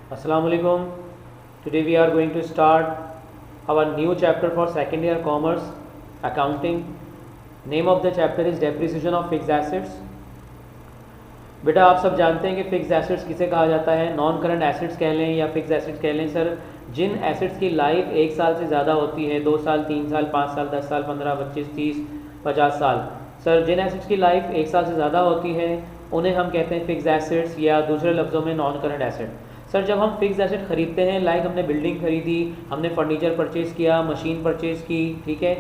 Assalamualaikum. Today we are going to start our new chapter for second year commerce accounting. Name of the chapter is depreciation of fixed assets. बेटा आप सब जानते हैं कि fix assets किसे कहा जाता है, नॉन करंट एसेट्स कह लें या फिक्स एसेट्स कह लें। सर जिन एसेट्स की लाइफ 1 साल से ज़्यादा होती है, 2 साल, 3 साल, 5 साल, 10 साल, 15, 25, 30, 50 साल, सर जिन एसेट्स की लाइफ 1 साल से ज़्यादा होती है उन्हें हम कहते हैं फिक्स एसेट्स या दूसरे लफ्ज़ों में नॉन करंट एसेट। सर जब हम फिक्स एसेट खरीदते हैं, लाइक हमने बिल्डिंग खरीदी, हमने फर्नीचर परचेज़ किया, मशीन परचेज़ की, ठीक है,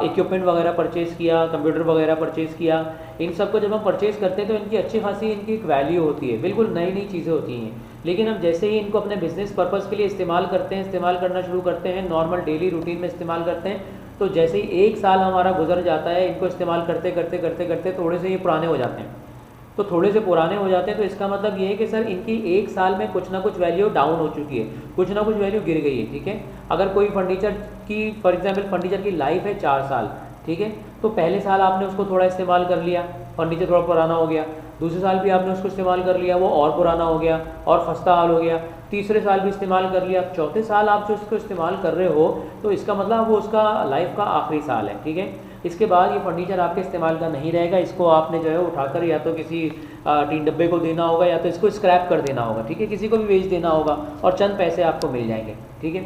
इक्विपमेंट वगैरह परचेज़ किया, कंप्यूटर वगैरह परचेज़ किया, इन सब को जब हम परचेज़ करते हैं तो इनकी अच्छी खासी इनकी एक वैल्यू होती है, बिल्कुल नई नई चीज़ें होती हैं। लेकिन हम जैसे ही इनको अपने बिजनेस पर्पज़ के लिए इस्तेमाल करते हैं, इस्तेमाल करना शुरू करते हैं, नॉर्मल डेली रूटीन में इस्तेमाल करते हैं, तो जैसे ही 1 साल हमारा गुजर जाता है इनको इस्तेमाल करते करते करते करते थोड़े से ये पुराने हो जाते हैं। तो थोड़े से पुराने हो जाते हैं तो इसका मतलब ये है कि सर इनकी 1 साल में कुछ ना कुछ वैल्यू डाउन हो चुकी है, कुछ ना कुछ वैल्यू गिर गई है, ठीक है। अगर कोई फर्नीचर की फॉर एग्जांपल फर्नीचर की लाइफ है 4 साल, ठीक है, तो पहले साल आपने उसको थोड़ा इस्तेमाल कर लिया, फर्नीचर थोड़ा पुराना हो गया, दूसरे साल भी आपने उसको इस्तेमाल कर लिया, वो और पुराना हो गया और खस्ता हाल हो गया, तीसरे साल भी इस्तेमाल कर लिया, चौथे साल आप जो इसको इस्तेमाल कर रहे हो तो इसका मतलब वो उसका लाइफ का आखिरी साल है, ठीक है। इसके बाद ये फर्नीचर आपके इस्तेमाल का नहीं रहेगा, इसको आपने जो है उठाकर या तो किसी टीन डब्बे को देना होगा या तो इसको स्क्रैप कर देना होगा, ठीक है, किसी को भी बेच देना होगा और चंद पैसे आपको मिल जाएंगे, ठीक है।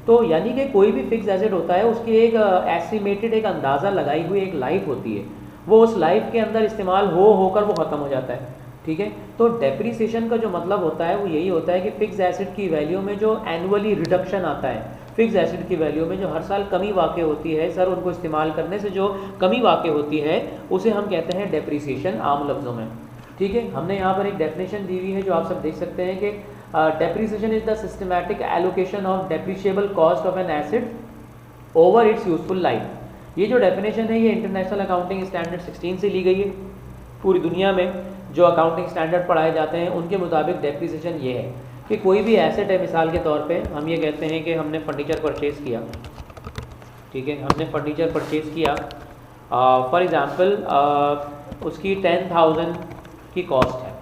तो यानी कि कोई भी फिक्स एसेट होता है उसकी एक एस्टिमेटेड एक अंदाज़ा लगाई हुई एक लाइफ होती है, वो उस लाइफ के अंदर इस्तेमाल होकर वो ख़त्म हो जाता है, ठीक है। तो डेप्रिसिएशन का जो मतलब होता है वो यही होता है कि फिक्स एसेट की वैल्यू में जो एनुअली रिडक्शन आता है, फिक्स एसेट की वैल्यू में जो हर साल कमी वाक़ होती है, सर उनको इस्तेमाल करने से जो कमी वाक़ होती है उसे हम कहते हैं डेप्रिसिएशन आम लफ्ज़ों में, ठीक है। हमने यहाँ पर एक डेफिनेशन दी हुई है जो आप सब देख सकते हैं कि depreciation is the systematic allocation of depreciable cost of an asset over it's useful life. ये जो डेफिनेशन है ये इंटरनेशनल अकाउंटिंग स्टैंडर्ड 16 से ली गई है। पूरी दुनिया में जो अकाउंटिंग स्टैंडर्ड पढ़ाए जाते हैं उनके मुताबिक डेप्रिसिएशन ये है कि कोई भी एसेट है, मिसाल के तौर पे हम ये कहते हैं कि हमने फर्नीचर परचेज़ किया, ठीक है, हमने फर्नीचर परचेज़ किया, फॉर एग्ज़ाम्पल उसकी 10,000 की कॉस्ट है,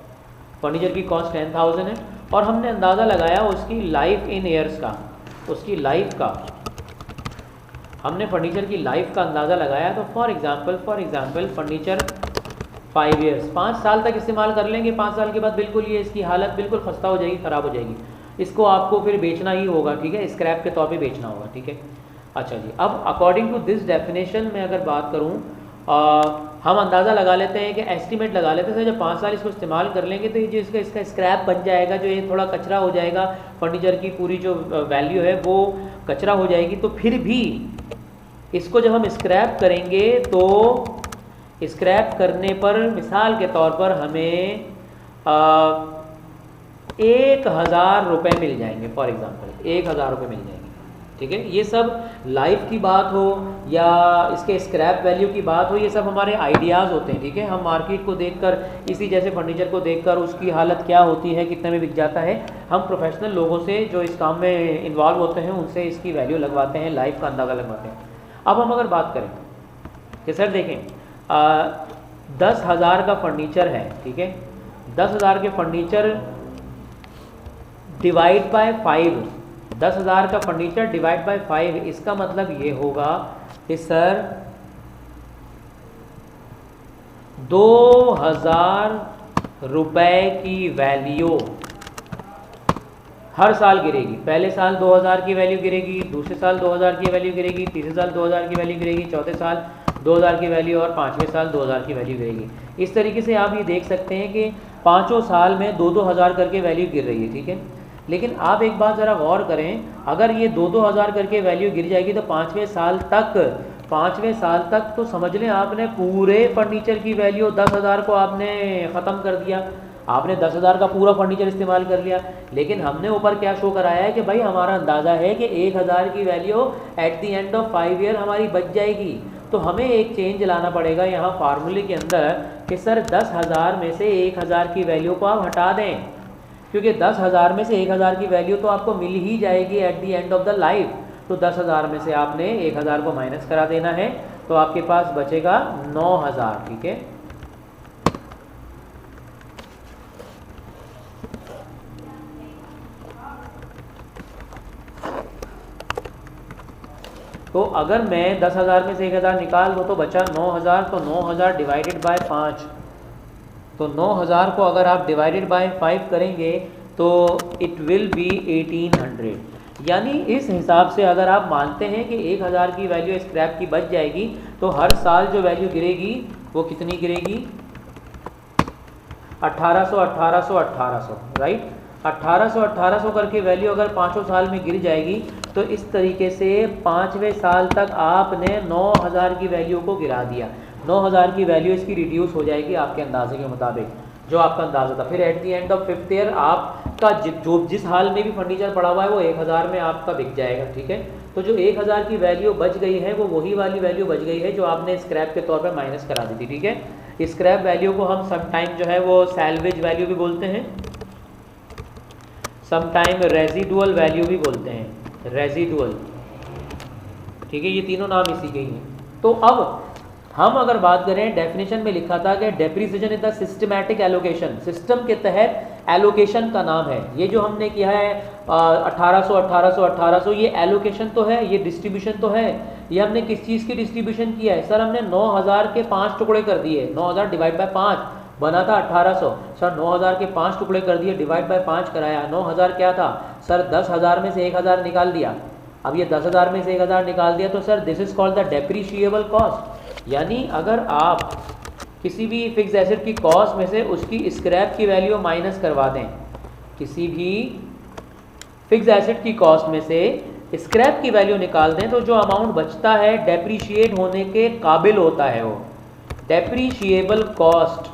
फर्नीचर की कॉस्ट 10,000 है और हमने अंदाज़ा लगाया उसकी लाइफ इन ईयर्स का, उसकी लाइफ का हमने फर्नीचर की लाइफ का अंदाज़ा लगाया। तो फॉर एग्ज़ाम्पल फर्नीचर 5 ईयर्स, 5 साल तक इस्तेमाल कर लेंगे, 5 साल के बाद बिल्कुल ये इसकी हालत बिल्कुल खस्ता हो जाएगी, ख़राब हो जाएगी, इसको आपको फिर बेचना ही होगा, ठीक है, स्क्रैप के तौर पे बेचना होगा, ठीक है। अच्छा जी, अब अकॉर्डिंग टू दिस डेफिनेशन में अगर बात करूँ, हम अंदाज़ा लगा लेते हैं कि एस्टिमेट लगा लेते हैं जब 5 साल इसको इस्तेमाल कर लेंगे तो ये जो इसका स्क्रैप बन जाएगा, जो ये थोड़ा कचरा हो जाएगा, फर्नीचर की पूरी जो वैल्यू है वो कचरा हो जाएगी। तो फिर भी इसको जब हम स्क्रैप करेंगे तो स्क्रैप करने पर मिसाल के तौर पर हमें 1,000 रुपये मिल जाएंगे, फॉर एग्ज़ाम्पल 1,000 रुपये मिल जाएंगे, ठीक है। ये सब लाइफ की बात हो या इसके स्क्रैप वैल्यू की बात हो, ये सब हमारे आइडियाज़ होते हैं, ठीक है। हम मार्केट को देखकर, इसी जैसे फर्नीचर को देखकर उसकी हालत क्या होती है, कितने में बिक जाता है, हम प्रोफेशनल लोगों से जो इस काम में इन्वॉल्व होते हैं उनसे इसकी वैल्यू लगवाते हैं, लाइफ का अंदाज़ा लगवाते हैं। अब हम अगर बात करें कि सर देखें 10,000 का फर्नीचर है, ठीक है, 10,000 के फर्नीचर डिवाइड बाय 5, 10,000 का फर्नीचर डिवाइड बाय 5, इसका मतलब ये होगा कि सर 2,000 रुपए की वैल्यू हर साल गिरेगी। पहले साल 2,000 की वैल्यू गिरेगी, दूसरे साल 2,000 की वैल्यू गिरेगी, तीसरे साल 2,000 की वैल्यू गिरेगी, चौथे साल 2,000 की वैल्यू और 5वें साल 2,000 की वैल्यू गिरेगी। इस तरीके से आप ये देख सकते हैं कि 5 साल में 2-2 हज़ार करके वैल्यू गिर रही है, ठीक है। लेकिन आप एक बात ज़रा गौर करें, अगर ये 2-2 हज़ार करके वैल्यू गिर जाएगी तो 5वें साल तक तो समझ लें आपने पूरे फर्नीचर की वैल्यू 10,000 को आपने ख़त्म कर दिया, आपने 10,000 का पूरा फर्नीचर इस्तेमाल कर लिया। लेकिन हमने ऊपर क्या शो कराया है कि भाई हमारा अंदाज़ा है कि 1,000 की value at the end of 5 year हमारी बच जाएगी। तो हमें एक चेंज लाना पड़ेगा यहाँ फार्मूले के अंदर कि सर 10,000 में से 1,000 की वैल्यू को आप हटा दें, क्योंकि 10,000 में से 1,000 की वैल्यू तो आपको मिल ही जाएगी at the end of the life. तो 10,000 में से आपने 1,000 को माइनस करा देना है, तो आपके पास बचेगा 9,000, ठीक है। तो अगर मैं 10,000 में से 1,000 निकाल वो तो बचा 9,000, तो 9,000 डिवाइडेड बाय 5, तो 9,000 को अगर आप डिवाइडेड बाय 5 करेंगे तो इट विल बी 1800। यानी इस हिसाब से अगर आप मानते हैं कि 1,000 की वैल्यू स्क्रैप की बच जाएगी तो हर साल जो वैल्यू गिरेगी वो कितनी गिरेगी, 1800 1800 1800, राइट। 1800 1800 करके वैल्यू अगर 5 साल में गिर जाएगी तो इस तरीके से 5वें साल तक आपने 9,000 की वैल्यू को गिरा दिया। 9,000 की वैल्यू इसकी रिड्यूस हो जाएगी आपके अंदाजे के मुताबिक, जो आपका अंदाज़ा था। फिर at the end of 5th year आपका जो जिस हाल में भी फर्नीचर पड़ा हुआ है वो 1,000 में आपका बिक जाएगा, ठीक है। तो जो 1,000 की वैल्यू बच गई है वो वही वाली वैल्यू बच गई है जो आपने स्क्रैप के तौर पर माइनस करा दी थी, ठीक है। स्क्रैप वैल्यू को हम समटाइम जो है वो सैल्वेज वैल्यू भी बोलते हैं, समटाइम रेजिडुअल वैल्यू भी बोलते हैं, रेजिडुअल, ठीक है। ये तीनों नाम इसी के ही हैं। तो अब हम अगर बात करें, डेफिनेशन में लिखा था कि depreciation is the systematic allocation, system के तहत एलोकेशन का नाम है। ये जो हमने किया है 1800 1800 1800, ये एलोकेशन तो है, ये डिस्ट्रीब्यूशन तो है। ये हमने किस चीज़ की डिस्ट्रीब्यूशन किया है सर, हमने 9,000 के 5 टुकड़े कर दिए। 9,000 डिवाइड बाय 5 बना था 1800, सर 9,000 के 5 टुकड़े कर दिए, डिवाइड बाय 5 कराया। 9,000 क्या था सर, 10,000 में से 1,000 निकाल दिया। अब ये 10,000 में से 1,000 निकाल दिया तो sir this is called the depreciable cost. यानी अगर आप किसी भी फिक्स एसेट की कॉस्ट में से उसकी स्क्रैप की वैल्यू माइनस करवा दें, किसी भी फिक्स एसेट की कॉस्ट में से स्क्रैप की वैल्यू निकाल दें, तो जो अमाउंट बचता है डेप्रिशिएट होने के काबिल होता है वो डेप्रिशिएबल कॉस्ट।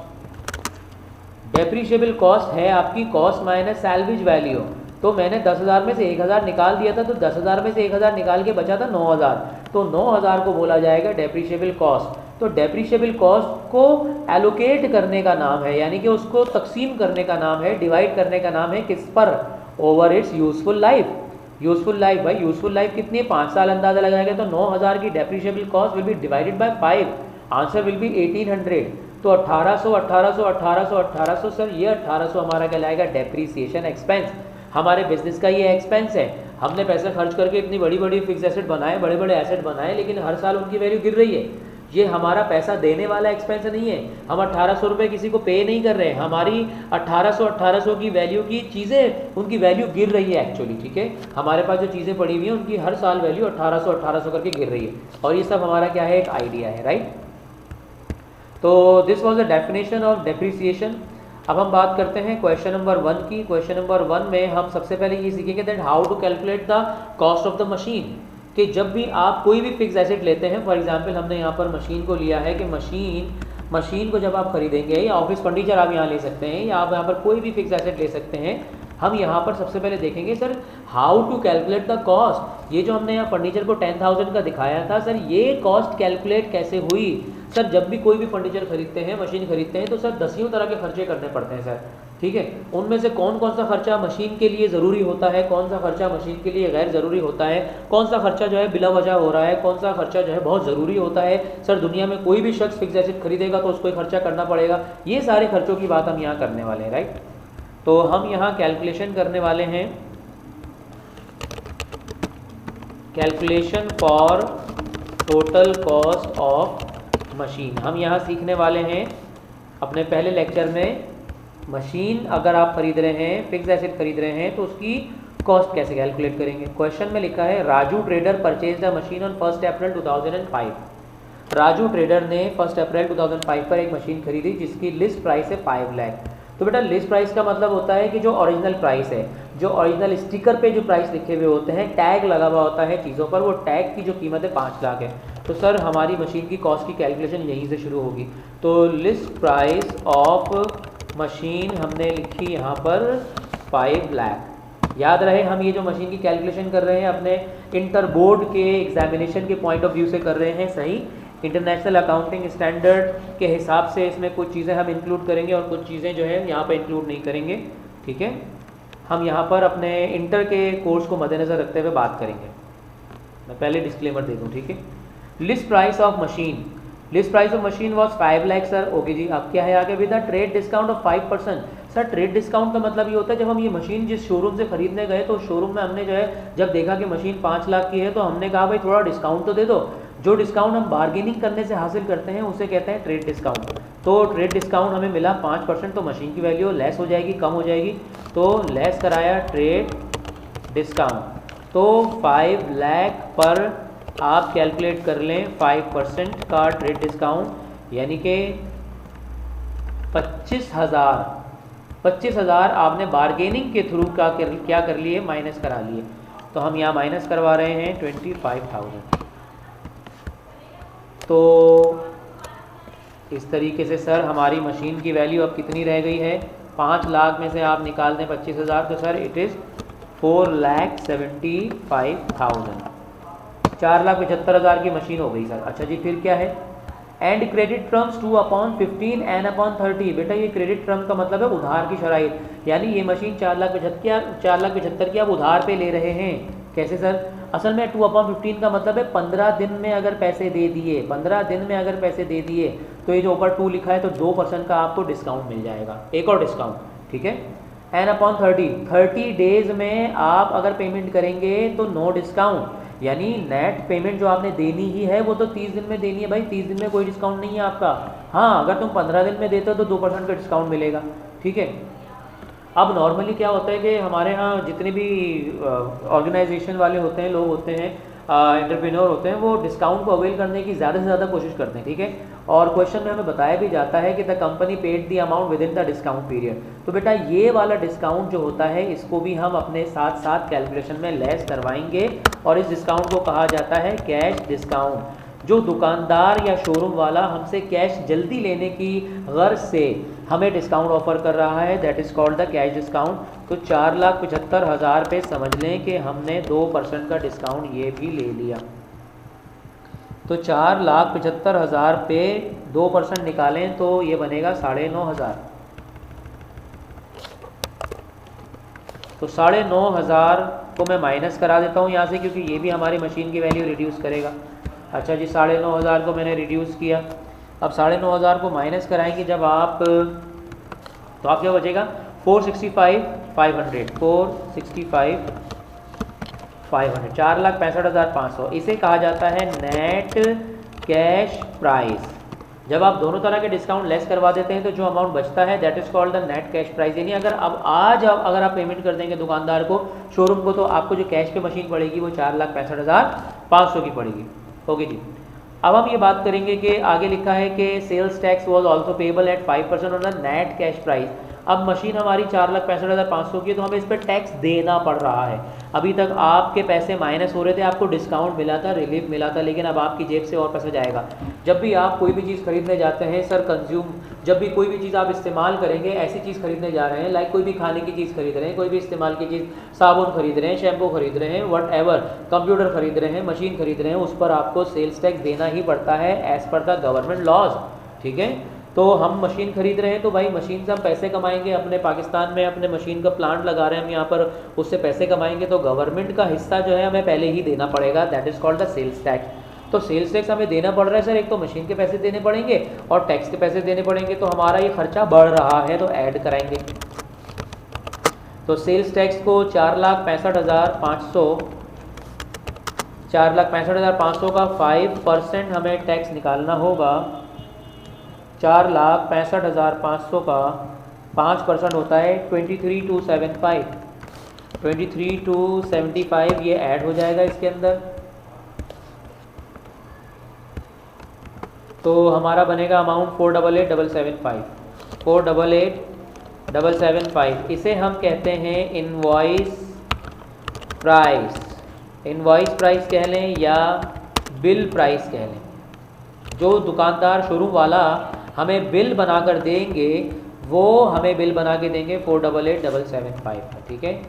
डेप्रिशिएबल कॉस्ट है आपकी कॉस्ट माइनस सैल्वेज वैल्यू। तो मैंने 10,000 में से 1,000 निकाल दिया था, तो 10,000 में से 1,000 निकाल के बचा था 9,000, तो 9,000 को बोला जाएगा डेप्रिशिएबल कॉस्ट। तो डेप्रिशिएबल कॉस्ट को एलोकेट करने का नाम है, यानी कि उसको तकसीम करने का नाम है, डिवाइड करने का नाम है, किस पर, over it's useful life. Useful life, भाई यूजफुल लाइफ कितनी है, 5 साल अंदाजा लगाएगा तो 9,000 की depreciable cost will be divided by 5, answer will be 1800। तो 1800 1800 1800 1800, सर ये 1800 हमारा कहलाएगा डेप्रीसिएशन एक्सपेंस। हमारे बिजनेस का ये एक्सपेंस है। हमने पैसे खर्च करके इतनी बड़ी बड़ी फिक्स एसेट बनाए, बड़े बड़े एसेट बनाए, लेकिन हर साल उनकी वैल्यू गिर रही है। ये हमारा पैसा देने वाला एक्सपेंस नहीं है। हम 1800 रुपये किसी को पे नहीं कर रहे हैं, हमारी 1800 की वैल्यू की चीज़ें, उनकी वैल्यू गिर रही है एक्चुअली, ठीक है। हमारे पास जो चीज़ें पड़ी हुई हैं उनकी हर साल वैल्यू 1800 करके गिर रही है, और ये सब हमारा क्या है, एक आइडिया है, राइट। तो this was the definition of depreciation. अब हम बात करते हैं क्वेश्चन नंबर 1 की। क्वेश्चन नंबर 1 में हम सबसे पहले ये सीखेंगे that how to calculate the cost of the machine, कि जब भी आप कोई भी फिक्स एसेट लेते हैं, फॉर एग्जांपल हमने यहाँ पर मशीन को लिया है कि मशीन को जब आप खरीदेंगे, या ऑफिस फर्नीचर आप यहाँ ले सकते हैं, या आप यहाँ पर कोई भी फिक्स एसेट ले सकते हैं, हम यहाँ पर सबसे पहले देखेंगे sir how to calculate the cost. ये जो हमने यहाँ फर्नीचर को 10,000 का दिखाया था सर, ये कॉस्ट कैलकुलेट कैसे हुई। सर जब भी कोई भी फर्नीचर खरीदते हैं, मशीन खरीदते हैं, तो सर 10 तरह के खर्चे करने पड़ते हैं सर, ठीक है। उनमें से कौन कौन सा खर्चा मशीन के लिए ज़रूरी होता है, कौन सा खर्चा मशीन के लिए गैर ज़रूरी होता है, कौन सा खर्चा जो है बिला वजह हो रहा है, कौन सा खर्चा जो है बहुत ज़रूरी होता है। सर दुनिया में कोई भी शख्स फिक्स एसेट खरीदेगा तो उसको खर्चा करना पड़ेगा। ये सारे खर्चों की बात हम यहाँ करने वाले हैं, राइट। तो हम यहाँ कैलकुलेशन करने वाले हैं, calculation for total cost of machine. हम यहाँ सीखने वाले हैं अपने पहले लेक्चर में, मशीन अगर आप खरीद रहे हैं, फिक्स एसेट खरीद रहे हैं, तो उसकी कॉस्ट कैसे कैलकुलेट करेंगे। क्वेश्चन में लिखा है Raju trader purchase the machine on 1 April 2005। Raju trader ने 1 अप्रैल 2005 पर एक मशीन खरीदी जिसकी लिस्ट प्राइस है 5 लाख। तो बेटा लिस्ट प्राइस का मतलब होता है कि जो ओरिजिनल प्राइस है, जो ओरिजिनल स्टिकर पे जो प्राइस लिखे हुए होते हैं, टैग लगा हुआ होता है चीज़ों पर, वो टैग की जो कीमत है 5 लाख है। तो सर हमारी मशीन की कॉस्ट की कैलकुलेशन यहीं से शुरू होगी। तो लिस्ट प्राइस ऑफ मशीन हमने लिखी यहाँ पर 5 लाख। याद रहे हम ये जो मशीन की कैलकुलेशन कर रहे हैं अपने इंटर बोर्ड के एग्जामिनेशन के पॉइंट ऑफ व्यू से कर रहे हैं, सही। इंटरनेशनल अकाउंटिंग स्टैंडर्ड के हिसाब से इसमें कुछ चीज़ें हम इंक्लूड करेंगे और कुछ चीज़ें जो है यहाँ पर इंक्लूड नहीं करेंगे, ठीक है। हम यहाँ पर अपने इंटर के कोर्स को मद्देनज़र रखते हुए बात करेंगे। मैं पहले डिस्क्लेमर दे दूँ, ठीक है। List price of machine, list price of machine was 5 lakh sir. Okay जी, अब क्या है आगे, with the trade discount of 5%। Sir trade discount का मतलब ये होता है जब हम ये मशीन जिस शोरूम से खरीदने गए तो शोरूम में हमने जो है जब देखा कि मशीन 5 लाख की है तो हमने कहा भाई थोड़ा डिस्काउंट तो दे दो। जो डिस्काउंट हम बार्गेनिंग करने से हासिल करते हैं उसे कहते हैं ट्रेड डिस्काउंट। तो ट्रेड डिस्काउंट हमें मिला 5%, तो मशीन की वैल्यू लेस हो जाएगी, कम हो जाएगी, तो लेस कराया ट्रेड डिस्काउंट। तो 5 लाख पर आप कैलकुलेट कर लें 5% का ट्रेड डिस्काउंट, यानी कि 25,000 आपने बार्गेनिंग के थ्रू क्या कर लिए, माइनस करा लिए। तो हम यहाँ माइनस करवा रहे हैं 25,000। तो इस तरीके से सर हमारी मशीन की वैल्यू अब कितनी रह गई है, 5 लाख में से आप निकाल दें 25,000, तो सर इट इज़ 4,75,000, 4,75,000 की मशीन हो गई सर। अच्छा जी, फिर क्या है, एंड क्रेडिट टर्म्स 2/15 N/30। बेटा ये क्रेडिट टर्म का मतलब है उधार की शराइत, यानी ये मशीन 4,75,000 की आप उधार पे ले रहे हैं। कैसे सर, असल में 2/15 का मतलब है 15 दिन में अगर पैसे दे दिए, 15 दिन में अगर पैसे दे दिए तो ये जो ऊपर 2 लिखा है तो 2% का आपको डिस्काउंट मिल जाएगा, एक और डिस्काउंट, ठीक है। N/30, 30 डेज में आप अगर पेमेंट करेंगे तो नो डिस्काउंट, यानी नेट पेमेंट जो आपने देनी ही है वो तो 30 दिन में देनी है भाई, 30 दिन में कोई डिस्काउंट नहीं है आपका। हाँ, अगर तुम 15 दिन में देते हो तो 2% का डिस्काउंट मिलेगा, ठीक है। अब नॉर्मली क्या होता है कि हमारे यहाँ जितने भी ऑर्गेनाइजेशन वाले होते हैं, लोग होते हैं, एंटरप्रेन्योर होते हैं, वो डिस्काउंट को अवेल करने की ज़्यादा से ज़्यादा कोशिश करते हैं, ठीक है। और क्वेश्चन में हमें बताया भी जाता है कि the company paid the amount with in the discount period. तो बेटा ये वाला डिस्काउंट जो होता है इसको भी हम अपने साथ साथ कैलकुलेशन में लेस करवाएंगे, और इस डिस्काउंट को कहा जाता है कैश डिस्काउंट। जो दुकानदार या शोरूम वाला हमसे कैश जल्दी लेने की गर्ज से हमें डिस्काउंट ऑफर कर रहा है, that is called the cash discount. तो 4,75,000 पे समझ लें कि हमने 2% का डिस्काउंट ये भी ले लिया। तो 4,75,000 पे 2% निकालें तो ये बनेगा 9,500। तो 9,500 को मैं माइनस करा देता हूँ यहाँ से, क्योंकि ये भी हमारी मशीन की वैल्यू रिड्यूस करेगा। अच्छा जी, 9,500 को मैंने रिड्यूस किया। अब 9,500 को माइनस कराएंगे जब आप, तो आप क्या बचेगा, 465,500, 465,500, 4,65,500। इसे कहा जाता है नेट कैश प्राइस। जब आप दोनों तरह के डिस्काउंट लेस करवा देते हैं तो जो अमाउंट बचता है that is called the net cash price. यानी अगर अब आज अगर आप पेमेंट कर देंगे दुकानदार को, शोरूम को, तो आपको जो कैश पे मशीन पड़ेगी वो 4,65,500 की पड़ेगी। ओके जी, अब हम ये बात करेंगे कि आगे लिखा है कि sales tax was also payable at 5% on the net cash price. अब मशीन हमारी 4,65,500 की है तो हमें इस पर टैक्स देना पड़ रहा है। अभी तक आपके पैसे माइनस हो रहे थे, आपको डिस्काउंट मिला था, रिलीफ मिला था, लेकिन अब आपकी जेब से और पैसा जाएगा। जब भी आप कोई भी चीज़ खरीदने जाते हैं सर, जब भी कोई भी चीज़ आप इस्तेमाल करेंगे, ऐसी चीज़ खरीदने जा रहे हैं, लाइक कोई भी खाने की चीज़ खरीद रहे हैं, कोई भी इस्तेमाल की चीज़, साबुन खरीद रहे हैं, शैम्पू खरीद रहे हैं, वट एवर, कंप्यूटर खरीद रहे हैं, मशीन खरीद रहे हैं, उस पर आपको सेल्स टैक्स देना ही पड़ता है as per the government laws, ठीक है। तो हम मशीन खरीद रहे हैं तो भाई मशीन से हम पैसे कमाएंगे, अपने पाकिस्तान में अपने मशीन का प्लांट लगा रहे हैं हम यहाँ पर, उससे पैसे कमाएंगे, तो गवर्नमेंट का हिस्सा जो है हमें पहले ही देना पड़ेगा, that is called the sales tax. तो सेल्स टैक्स हमें देना पड़ रहा है सर, एक तो मशीन के पैसे देने पड़ेंगे और टैक्स के पैसे देने पड़ेंगे, तो हमारा ये खर्चा बढ़ रहा है, तो ऐड कराएंगे। तो सेल्स टैक्स को 4,65,500, 4,65,500 का 5% हमें टैक्स निकालना होगा। 4,65,500 का 5% होता है 23,275, 23,275 ये ऐड हो जाएगा इसके अंदर, तो हमारा बनेगा अमाउंट 488,775, 488,775। इसे हम कहते हैं इनवॉइस प्राइस, इनवॉइस प्राइस कह लें या बिल प्राइस कह लें। जो दुकानदार शोरूम वाला हमें बिल बनाकर देंगे वो हमें बिल बना के देंगे 488,775, ठीक है।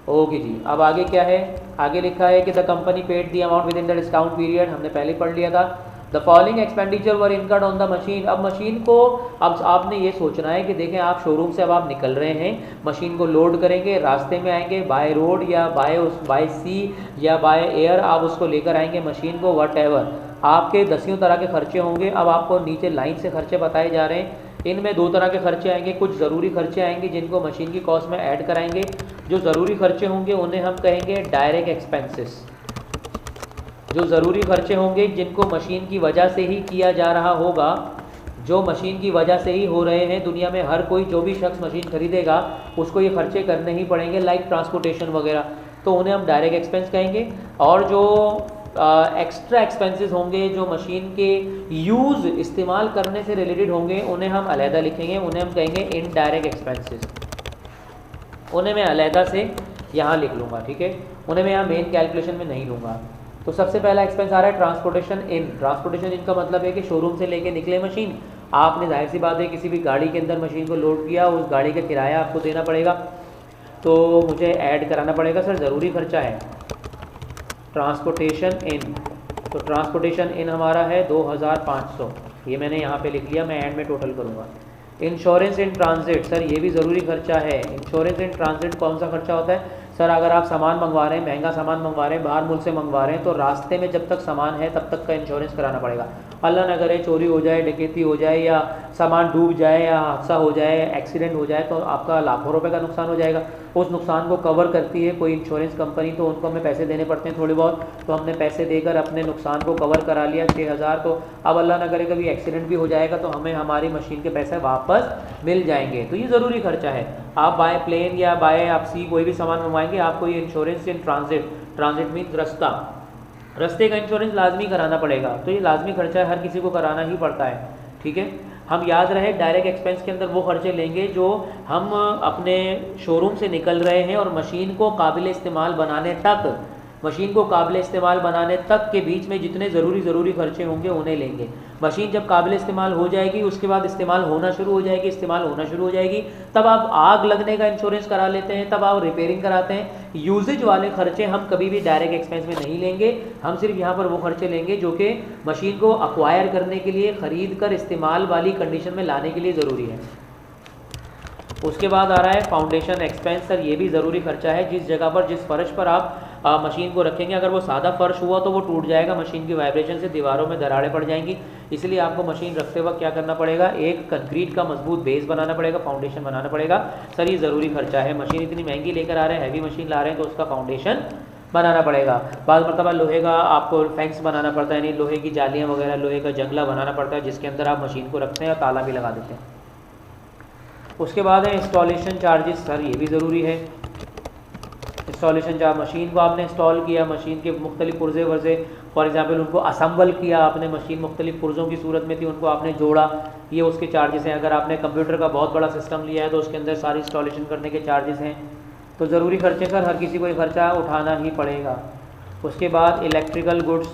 ओके जी, अब आगे क्या है, आगे लिखा है कि the company paid the amount with in the discount period, हमने पहले पढ़ लिया था। The following expenditure were incurred on the machine. अब मशीन को, अब आपने ये सोचना है कि देखें आप शोरूम से अब आप निकल रहे हैं, मशीन को लोड करेंगे, रास्ते में आएंगे बाय रोड या बाय सी या बाय एयर, आप उसको लेकर आएंगे मशीन को, वट एवर आपके 10 तरह के खर्चे होंगे। अब आपको नीचे लाइन से खर्चे बताए जा रहे हैं इनमें दो तरह के खर्चे आएंगे, कुछ ज़रूरी खर्चे आएंगे जिनको मशीन की कॉस्ट में ऐड कराएंगे। जो ज़रूरी खर्चे होंगे उन्हें हम कहेंगे डायरेक्ट एक्सपेंसेस। जो ज़रूरी खर्चे होंगे जिनको मशीन की वजह से ही किया जा रहा होगा, जो मशीन की वजह से ही हो रहे हैं, दुनिया में हर कोई जो भी शख्स मशीन खरीदेगा उसको ये खर्चे करने ही पड़ेंगे, लाइक ट्रांसपोर्टेशन वगैरह, तो उन्हें हम डायरेक्ट एक्सपेंस कहेंगे। और जो एक्स्ट्रा एक्सपेंसेस होंगे जो मशीन के यूज़ इस्तेमाल करने से रिलेटेड होंगे उन्हें हम अलहदा लिखेंगे, उन्हें हम कहेंगे इनडायरेक्ट एक्सपेंसेस। उन्हें मैं अलहदा से यहाँ लिख लूँगा, ठीक है, उन्हें मैं यहाँ मेन कैलकुलेशन में नहीं लूँगा। तो सबसे पहला एक्सपेंस आ रहा है ट्रांसपोर्टेशन इन। ट्रांसपोर्टेशन इन का मतलब है कि शोरूम से लेके निकले मशीन, आपने जाहिर सी बात है किसी भी गाड़ी के अंदर मशीन को लोड किया, उस गाड़ी का किराया आपको देना पड़ेगा, तो मुझे ऐड कराना पड़ेगा। सर ज़रूरी खर्चा है ट्रांसपोर्टेशन इन, तो ट्रांसपोर्टेशन इन हमारा है 2500, ये मैंने यहाँ पे लिख लिया, मैं एंड में टोटल करूँगा। इंश्योरेंस इन ट्रांजिट, सर ये भी ज़रूरी खर्चा है। इंश्योरेंस इन ट्रांजिट कौन सा खर्चा होता है? सर अगर आप सामान मंगवा रहे हैं, महंगा सामान मंगवा रहे हैं, बाहर मुल्क से मंगवा रहे हैं, तो रास्ते में जब तक सामान है तब तक का इंश्योरेंस कराना पड़ेगा। अल्लाह न करे चोरी हो जाए, डकैती हो जाए, या सामान डूब जाए, या हादसा हो जाए, एक्सीडेंट हो जाए, तो आपका लाखों रुपए का नुकसान हो जाएगा। उस नुकसान को कवर करती है कोई इंश्योरेंस कंपनी, तो उनको हमें पैसे देने पड़ते हैं थोड़े बहुत, तो हमने पैसे देकर अपने नुकसान को कवर करा लिया 6000, तो अब अल्लाह न करे कभी एक्सीडेंट भी हो जाएगा तो हमें हमारी मशीन के पैसे वापस मिल जाएंगे। तो ये ज़रूरी खर्चा है। आप बाय प्लेन या बाय आप सी कोई भी सामान मंगवाएंगे, आपको ये insurance in transit, transit means रास्ते का इंश्योरेंस लाजमी कराना पड़ेगा। तो ये लाजमी खर्चा है, हर किसी को कराना ही पड़ता है, ठीक है। हम याद रहे डायरेक्ट एक्सपेंस के अंदर वो खर्चे लेंगे जो हम अपने शोरूम से निकल रहे हैं और मशीन को काबिल इस्तेमाल बनाने तक, मशीन को काबिल इस्तेमाल बनाने तक के बीच में जितने ज़रूरी खर्चे होंगे उन्हें लेंगे। मशीन जब काबिल इस्तेमाल हो जाएगी, उसके बाद इस्तेमाल होना शुरू हो जाएगी, तब आप आग लगने का इंश्योरेंस करा लेते हैं, तब आप रिपेयरिंग कराते हैं। यूजेज वाले खर्चे हम कभी भी डायरेक्ट एक्सपेंस में नहीं लेंगे, हम सिर्फ यहाँ पर वो खर्चे लेंगे जो कि मशीन को अक्वायर करने के लिए, ख़रीद कर इस्तेमाल वाली कंडीशन में लाने के लिए ज़रूरी है। उसके बाद आ रहा है फाउंडेशन एक्सपेंस। सर ये भी ज़रूरी खर्चा है। जिस जगह पर, जिस फर्श पर आप मशीन को रखेंगे, अगर वो सादा फर्श हुआ तो वो टूट जाएगा, मशीन की वाइब्रेशन से दीवारों में दरारें पड़ जाएंगी, इसलिए आपको मशीन रखते वक्त क्या करना पड़ेगा, एक कंक्रीट का मजबूत बेस बनाना पड़ेगा, फाउंडेशन बनाना पड़ेगा। सर ये ज़रूरी खर्चा है। मशीन इतनी महंगी लेकर आ रहे हैं, हैवी मशीन ला रहे हैं, तो उसका फाउंडेशन बनाना पड़ेगा। बाद मरतबा लोहे का आपको फेंस बनाना पड़ता है, यानी लोहे की जालियाँ वगैरह, लोहे का जंगला बनाना पड़ता है जिसके अंदर आप मशीन को रखते हैं और ताला भी लगा देते हैं। उसके बाद है इंस्टॉलेशन चार्जेस। सर ये भी ज़रूरी है। इंस्टॉलेशन चार्ज, मशीन को आपने इंस्टॉल किया, मशीन के मुख्तलिफ पुर्जे वर्जे, फॉर एग्जांपल उनको असम्बल किया आपने, मशीन मुख्तलिफ पुर्जों की सूरत में थी, उनको आपने जोड़ा, ये उसके चार्जेस हैं। अगर आपने कंप्यूटर का बहुत बड़ा सिस्टम लिया है तो उसके अंदर सारी इंस्टॉलेशन करने के चार्जेस हैं। तो ज़रूरी खर्चे, सर हर किसी को ये खर्चा उठाना ही पड़ेगा। उसके बाद इलेक्ट्रिकल गुड्स।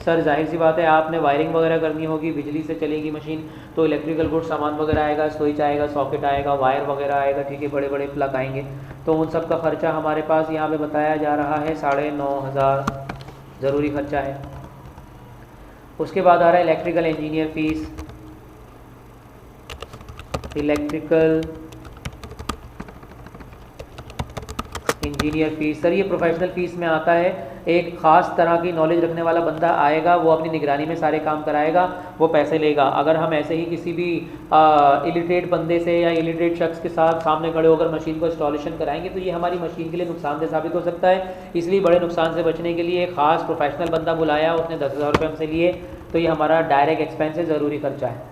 सर जाहिर सी बात है, आपने वायरिंग वगैरह करनी होगी, बिजली से चलेगी मशीन, तो इलेक्ट्रिकल गुड्स सामान वगैरह आएगा, स्विच आएगा, सॉकेट आएगा, वायर वगैरह आएगा, ठीक है, बड़े बड़े प्लग आएंगे, तो उन सब का खर्चा हमारे पास यहाँ पे बताया जा रहा है 9500 ज़रूरी खर्चा है। उसके बाद आ रहा है electrical engineer fees. Electrical engineer fees, sir ये प्रोफेशनल फ़ीस में आता है। एक ख़ास तरह की नॉलेज रखने वाला बंदा आएगा, वो अपनी निगरानी में सारे काम कराएगा, वो पैसे लेगा। अगर हम ऐसे ही किसी भी इलिटरेट बंदे से या इलिटरेट शख्स के साथ सामने खड़े होकर मशीन को इंस्टॉलेशन कराएंगे तो ये हमारी मशीन के लिए नुकसानदेह साबित हो सकता है। इसलिए बड़े नुकसान से बचने के लिए एक ख़ास प्रोफेशनल बंदा बुलाया, उसने 10,000 रुपये हमसे लिए, तो ये हमारा डायरेक्ट एक्सपेंस है, ज़रूरी खर्चा है,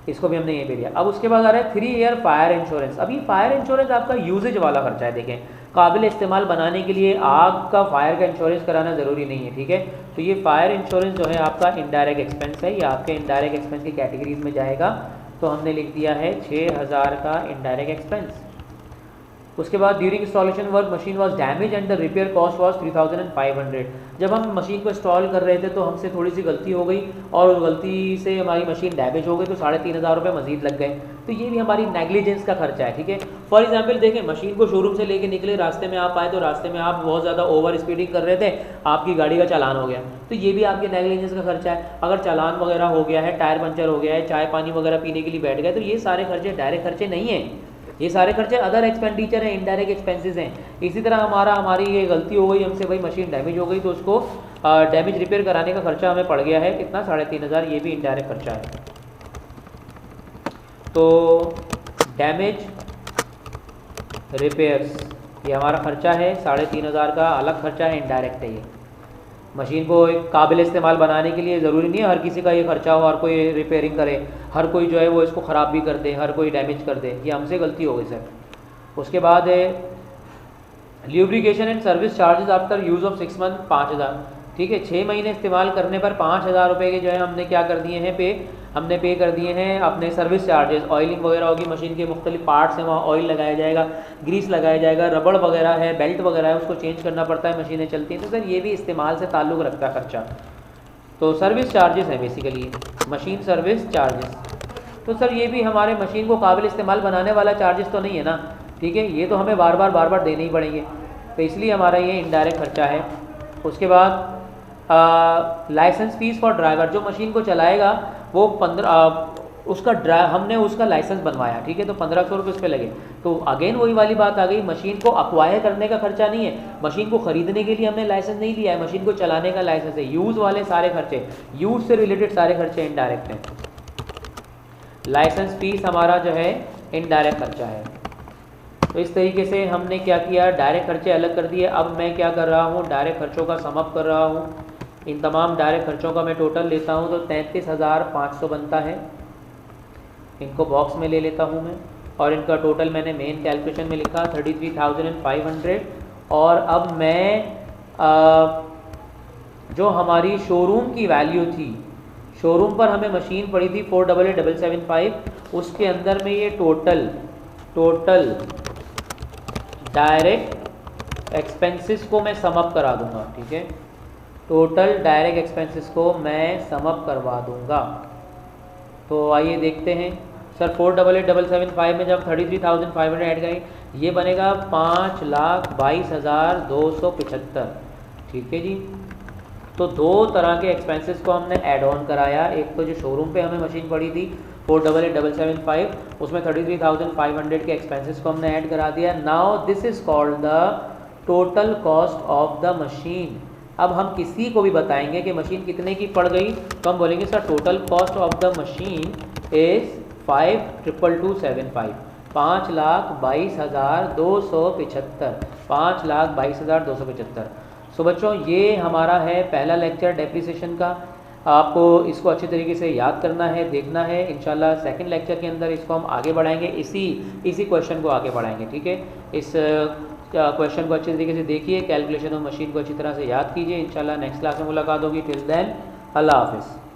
इसको भी हमने ये पे लिया। अब उसके बाद आ रहा है 3 ईयर फायर इंश्योरेंस। अब ये फायर इंश्योरेंस आपका यूजेज वाला खर्चा है। देखें, काबिल इस्तेमाल बनाने के लिए आग का, फायर का इंश्योरेंस कराना ज़रूरी नहीं है, ठीक है। तो ये फायर इंश्योरेंस जो है आपका इनडायरेक्ट एक्सपेंस है, ये आपके इनडायरेक्ट एक्सपेंस की कैटेगरीज में जाएगा, तो हमने लिख दिया है 6000 का इनडायरेक्ट एक्सपेंस। उसके बाद during installation work machine was damage and the repair cost was 3500। जब हम मशीन को इंस्टॉल कर रहे थे तो हमसे थोड़ी सी गलती हो गई और उस गलती से हमारी मशीन डैमेज हो गई, तो 3500 रुपये मजीद लग गए। तो ये भी हमारी नेग्लिजेंस का खर्चा है, ठीक है। फॉर एग्जांपल देखें, मशीन को शोरूम से लेके निकले, रास्ते में आप आए तो रास्ते में आप बहुत ज़्यादा ओवर स्पीडिंग कर रहे थे, आपकी गाड़ी का चालान हो गया, तो ये भी आपके नेग्लिजेंस का खर्चा है। अगर चालान वगैरह हो गया है, टायर पंचर हो गया है, चाय पानी वगैरह पीने के लिए बैठ गए, तो ये सारे खर्चे डायरेक्ट खर्चे नहीं हैं, ये सारे खर्चे अदर एक्सपेंडिचर हैं, इनडायरेक्ट एक्सपेंसेस हैं। इसी तरह हमारी ये गलती हो गई हमसे, भाई मशीन डैमेज हो गई, तो उसको डैमेज रिपेयर कराने का खर्चा हमें पड़ गया है कितना, 3500, ये भी इनडायरेक्ट खर्चा है। तो डैमेज रिपेयर्स ये हमारा खर्चा है 3,500 का, अलग खर्चा है, इनडायरेक्ट है ये। मशीन को एक काबिल इस्तेमाल बनाने के लिए ज़रूरी नहीं है हर किसी का ये खर्चा हो, हर कोई रिपेयरिंग करे, हर कोई जो है वो इसको ख़राब भी कर दे, हर कोई डैमेज कर दे, ये हमसे गलती हो गई सर। उसके बाद है lubrication and service charges after use of 6 month 5,000, ठीक है। 6 महीने इस्तेमाल करने पर 5,000 रुपये के जो है हमने क्या कर दिए हैं हमने पे कर दिए हैं अपने सर्विस चार्जेस। ऑयलिंग वगैरह होगी, मशीन के मुख्तलिफ पार्ट्स हैं, वहाँ ऑयल लगाया जाएगा, ग्रीस लगाया जाएगा, रबड़ वगैरह है, बेल्ट वगैरह है, उसको चेंज करना पड़ता है, मशीनें चलती हैं। तो सर ये भी इस्तेमाल से ताल्लुक़ रखता है खर्चा। तो सर्विस चार्जेस है बेसिकली, मशीन सर्विस चार्जेस। तो सर ये भी हमारे मशीन को काबिल इस्तेमाल बनाने वाला चार्जेस तो नहीं है ना, ठीक है, ये तो हमें बार बार देने ही पड़ेंगे, तो इसलिए हमारा ये इनडायरेक्ट खर्चा है। उसके बाद लाइसेंस फ़ीस फॉर ड्राइवर, जो मशीन को चलाएगा वो 15 हमने उसका लाइसेंस बनवाया, ठीक है, तो 1,500 रुपये उस पर लगे। तो अगेन वही वाली बात आ गई, मशीन को अक्वायर करने का खर्चा नहीं है, मशीन को ख़रीदने के लिए हमने लाइसेंस नहीं लिया है, मशीन को चलाने का लाइसेंस है। यूज़ वाले सारे खर्चे, यूज़ से रिलेटेड सारे खर्चे इनडायरेक्ट हैं। लाइसेंस फ़ीस हमारा जो है इनडायरेक्ट खर्चा है। तो इस तरीके से हमने क्या किया, डायरेक्ट खर्चे अलग कर दिए। अब मैं क्या कर रहा हूँ, डायरेक्ट खर्चों का सम अप कर रहा हूँ। इन तमाम डायरेक्ट खर्चों का मैं टोटल लेता हूँ तो 33,500 बनता है। इनको बॉक्स में ले लेता हूँ मैं, और इनका टोटल मैंने मेन कैलकुलेशन में लिखा 33,500। और अब मैं जो हमारी शोरूम की वैल्यू थी, शोरूम पर हमें मशीन पड़ी थी 488,775, उसके अंदर में ये टोटल डायरेक्ट एक्सपेंसेस को मैं सम अप करा दूंगा, ठीक है, टोटल डायरेक्ट एक्सपेंसेस को मैं सम अप करवा दूंगा। तो आइए देखते हैं सर, 488,775 में जब 33,500 ऐड करें, ये बनेगा 5,22,275, ठीक है जी। तो दो तरह के एक्सपेंसेस को हमने ऐड ऑन कराया, एक तो जो शोरूम पे हमें मशीन पड़ी थी 488,775, उसमें 33,500 के एक्सपेंसेस को हमने ऐड करा दिया। Now this is called the total cost of the machine. अब हम किसी को भी बताएंगे कि मशीन कितने की पड़ गई, तो हम बोलेंगे sir total cost of the machine is 5,222,75, 5,22,275, 5,22,275। सो बच्चों ये हमारा है पहला लेक्चर डेप्रिसिएशन का। आपको इसको अच्छी तरीके से याद करना है, देखना है। इंशाल्लाह सेकंड लेक्चर के अंदर इसको हम आगे बढ़ाएंगे, इसी क्वेश्चन को आगे बढ़ाएंगे, ठीक है। इस क्वेश्चन को अच्छी तरीके से देखिए, कैलकुलेशन ऑफ मशीन को अच्छी तरह से याद कीजिए। इंशाल्लाह नेक्स्ट क्लास में मुलाकात होगी। टिल देन अल्लाह हाफिज़।